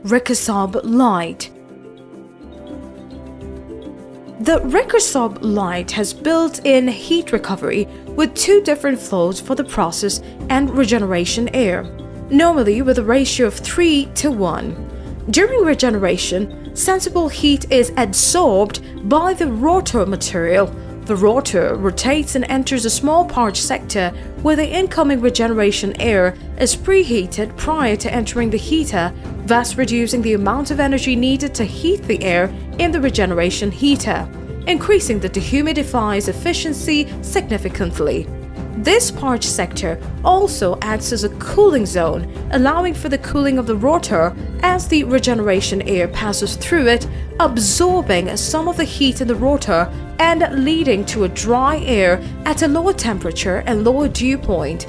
Recusorb light. The Recusorb light has built-in heat recovery with two different flows for the process and regeneration air, normally with a ratio of 3:1. During regeneration, sensible heat is adsorbed by the rotor material. The rotor rotates and enters a small pouch sector where the incoming regeneration air is preheated prior to entering the heater, thus reducing the amount of energy needed to heat the air in the regeneration heater, increasing the dehumidifier's efficiency significantly. This pouch sector also acts as a cooling zone, allowing for the cooling of the rotor as the regeneration air passes through it, absorbing some of the heat in the rotor and leading to a dry air at a lower temperature and lower dew point.